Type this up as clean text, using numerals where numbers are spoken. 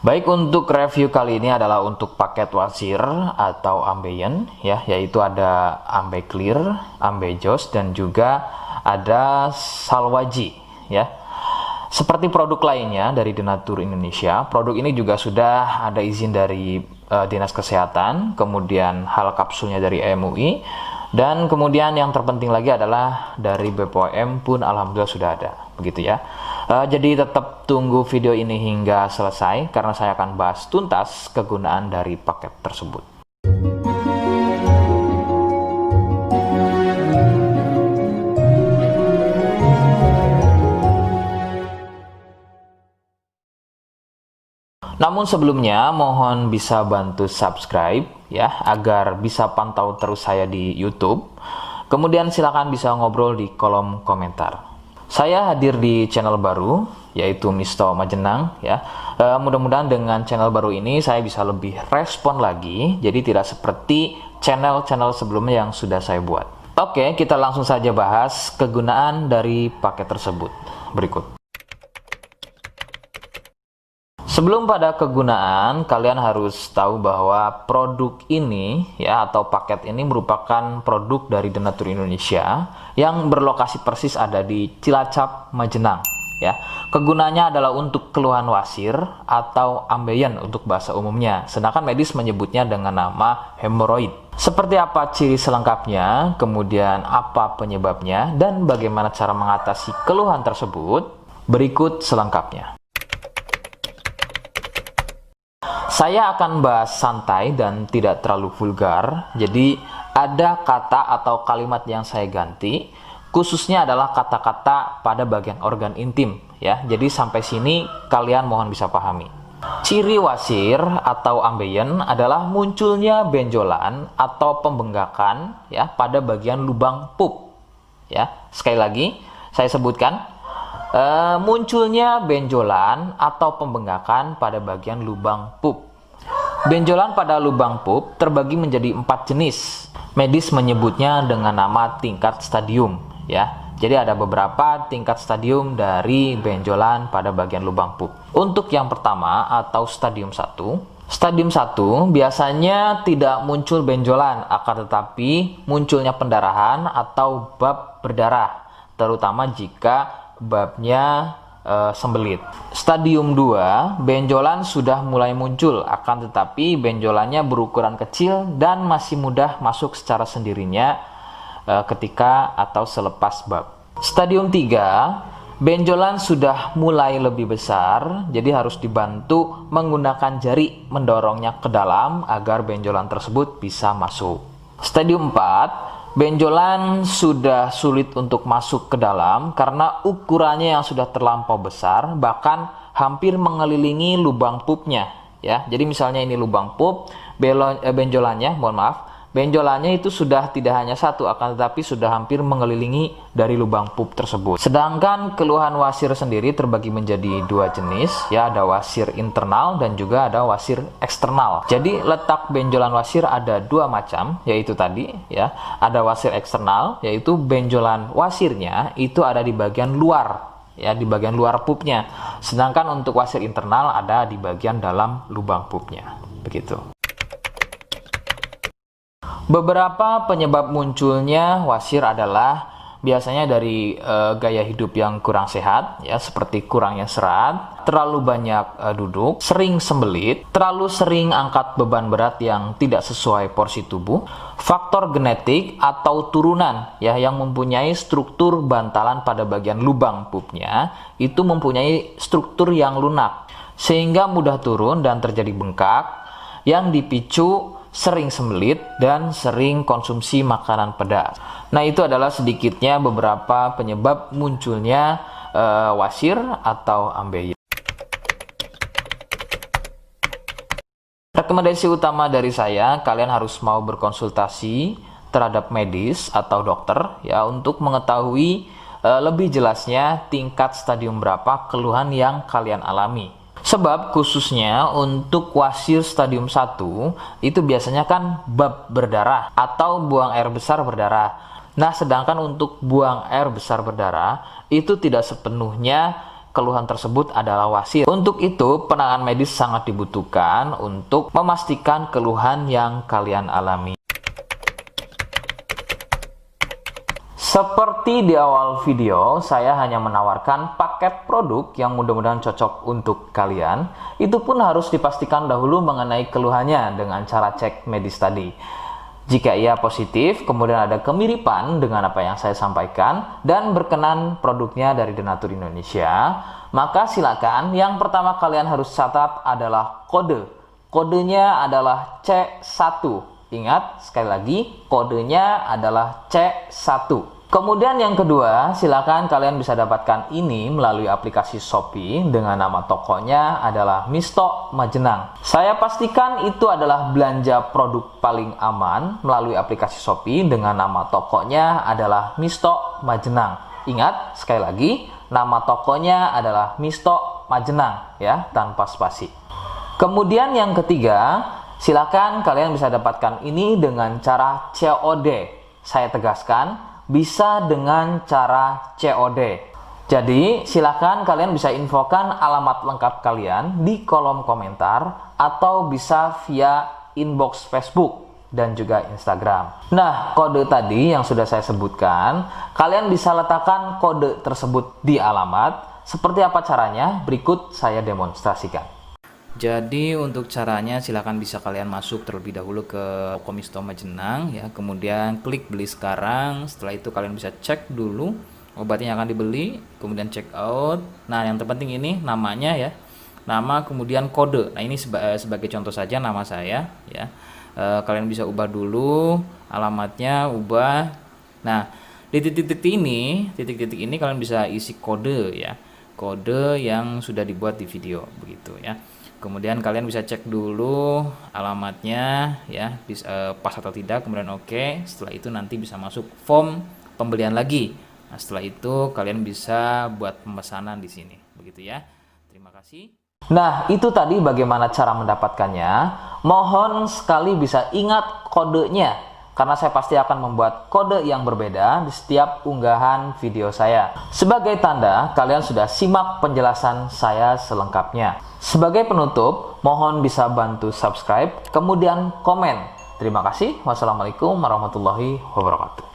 Baik, untuk review kali ini adalah untuk paket wasir atau ambeien ya, yaitu ada ambeclear, ambejos dan juga ada salwaji ya. Seperti produk lainnya dari Denatur Indonesia, produk ini juga sudah ada izin dari Dinas Kesehatan, kemudian hal kapsulnya dari MUI, dan kemudian yang terpenting lagi adalah dari BPOM pun alhamdulillah sudah ada, begitu ya. Jadi tetap tunggu video ini hingga selesai karena saya akan bahas tuntas kegunaan dari paket tersebut. Namun sebelumnya mohon bisa bantu subscribe ya agar bisa pantau terus saya di YouTube. Kemudian silakan bisa ngobrol di kolom komentar. Saya hadir di channel baru yaitu Misto Majenang ya. Mudah-mudahan dengan channel baru ini saya bisa lebih respon lagi. Jadi tidak seperti channel-channel sebelumnya yang sudah saya buat. Oke, kita langsung saja bahas kegunaan dari paket tersebut. Berikut. Sebelum pada kegunaan, kalian harus tahu bahwa produk ini ya atau paket ini merupakan produk dari Denatur Indonesia yang berlokasi persis ada di Cilacap, Majenang ya. Kegunaannya adalah untuk keluhan wasir atau ambeien untuk bahasa umumnya, sedangkan medis menyebutnya dengan nama hemoroid. Seperti apa ciri selengkapnya, kemudian apa penyebabnya, dan bagaimana cara mengatasi keluhan tersebut, berikut selengkapnya. Saya akan bahas santai dan tidak terlalu vulgar, jadi ada kata atau kalimat yang saya ganti, khususnya adalah kata-kata pada bagian organ intim ya. Jadi sampai sini kalian mohon bisa pahami. Ciri wasir atau ambeien adalah munculnya benjolan atau pembengkakan ya pada bagian lubang pup ya. Sekali lagi saya sebutkan. Munculnya benjolan atau pembengkakan pada bagian lubang pup. Benjolan pada lubang pup terbagi menjadi 4 jenis. Medis menyebutnya dengan nama tingkat stadium ya. Jadi ada beberapa tingkat stadium dari benjolan pada bagian lubang pup. Untuk yang pertama atau stadium 1. Stadium 1 biasanya tidak muncul benjolan, akan tetapi munculnya pendarahan atau bab berdarah, terutama jika babnya sembelit. Stadium 2, benjolan sudah mulai muncul, akan tetapi benjolannya berukuran kecil dan masih mudah masuk secara sendirinya ketika atau selepas bab. Stadium 3, benjolan sudah mulai lebih besar, jadi harus dibantu menggunakan jari mendorongnya ke dalam agar benjolan tersebut bisa masuk. Stadium 4, benjolan sudah sulit untuk masuk ke dalam karena ukurannya yang sudah terlampau besar, bahkan hampir mengelilingi lubang pupnya ya. Jadi misalnya ini lubang pup, benjolannya, mohon maaf, benjolannya itu sudah tidak hanya satu, akan tetapi sudah hampir mengelilingi dari lubang pup tersebut. Sedangkan keluhan wasir sendiri terbagi menjadi 2 jenis ya, ada wasir internal dan juga ada wasir eksternal. Jadi letak benjolan wasir ada 2 macam, yaitu tadi ya, ada wasir eksternal yaitu benjolan wasirnya itu ada di bagian luar ya, di bagian luar pupnya. Sedangkan untuk wasir internal ada di bagian dalam lubang pupnya. Begitu. Beberapa penyebab munculnya wasir adalah biasanya dari gaya hidup yang kurang sehat ya, seperti kurangnya serat, terlalu banyak duduk, sering sembelit, terlalu sering angkat beban berat yang tidak sesuai porsi tubuh, faktor genetik atau turunan ya yang mempunyai struktur bantalan pada bagian lubang pupnya itu mempunyai struktur yang lunak sehingga mudah turun dan terjadi bengkak yang dipicu sering sembelit dan sering konsumsi makanan pedas. Nah, itu adalah sedikitnya beberapa penyebab munculnya wasir atau ambeien. Rekomendasi utama dari saya, kalian harus mau berkonsultasi terhadap medis atau dokter ya untuk mengetahui lebih jelasnya tingkat stadium berapa keluhan yang kalian alami. Sebab khususnya untuk wasir stadium 1 itu biasanya kan bab berdarah atau buang air besar berdarah. Nah, sedangkan untuk buang air besar berdarah itu tidak sepenuhnya keluhan tersebut adalah wasir. Untuk itu, penanganan medis sangat dibutuhkan untuk memastikan keluhan yang kalian alami. Seperti di awal video, saya hanya menawarkan paket produk yang mudah-mudahan cocok untuk kalian. Itu pun harus dipastikan dahulu mengenai keluhannya dengan cara cek medis tadi. Jika ia positif, kemudian ada kemiripan dengan apa yang saya sampaikan dan berkenan produknya dari Denatur Indonesia, maka silakan. Yang pertama kalian harus catat adalah kode. Kodenya adalah C1. Ingat, sekali lagi, kodenya adalah C1. Kemudian yang kedua, silakan kalian bisa dapatkan ini melalui aplikasi Shopee dengan nama tokonya adalah Misto Majenang. Saya pastikan itu adalah belanja produk paling aman melalui aplikasi Shopee dengan nama tokonya adalah Misto Majenang. Ingat, sekali lagi, nama tokonya adalah Misto Majenang ya, tanpa spasi. Kemudian yang ketiga, silakan kalian bisa dapatkan ini dengan cara COD. Saya tegaskan, bisa dengan cara COD. Jadi, silakan kalian bisa infokan alamat lengkap kalian di kolom komentar atau bisa via inbox Facebook dan juga Instagram. Nah, kode tadi yang sudah saya sebutkan, kalian bisa letakkan kode tersebut di alamat. Seperti apa caranya? Berikut saya demonstrasikan. Jadi untuk caranya silahkan bisa kalian masuk terlebih dahulu ke toko Misto Majenang ya, kemudian klik beli sekarang. Setelah itu kalian bisa cek dulu obatnya yang akan dibeli, kemudian check out. Nah yang terpenting ini namanya ya, nama kemudian kode. Nah ini sebagai contoh saja nama saya ya. Kalian bisa ubah dulu alamatnya, ubah. Nah di titik-titik ini kalian bisa isi kode ya, kode yang sudah dibuat di video begitu ya. Kemudian kalian bisa cek dulu alamatnya ya, pas atau tidak, kemudian oke. Setelah itu nanti bisa masuk form pembelian lagi. Nah, setelah itu kalian bisa buat pemesanan di sini. Begitu ya. Terima kasih. Nah, itu tadi bagaimana cara mendapatkannya. Mohon sekali bisa ingat kodenya, karena saya pasti akan membuat kode yang berbeda di setiap unggahan video saya. Sebagai tanda, kalian sudah simak penjelasan saya selengkapnya. Sebagai penutup, mohon bisa bantu subscribe, kemudian komen. Terima kasih. Wassalamualaikum warahmatullahi wabarakatuh.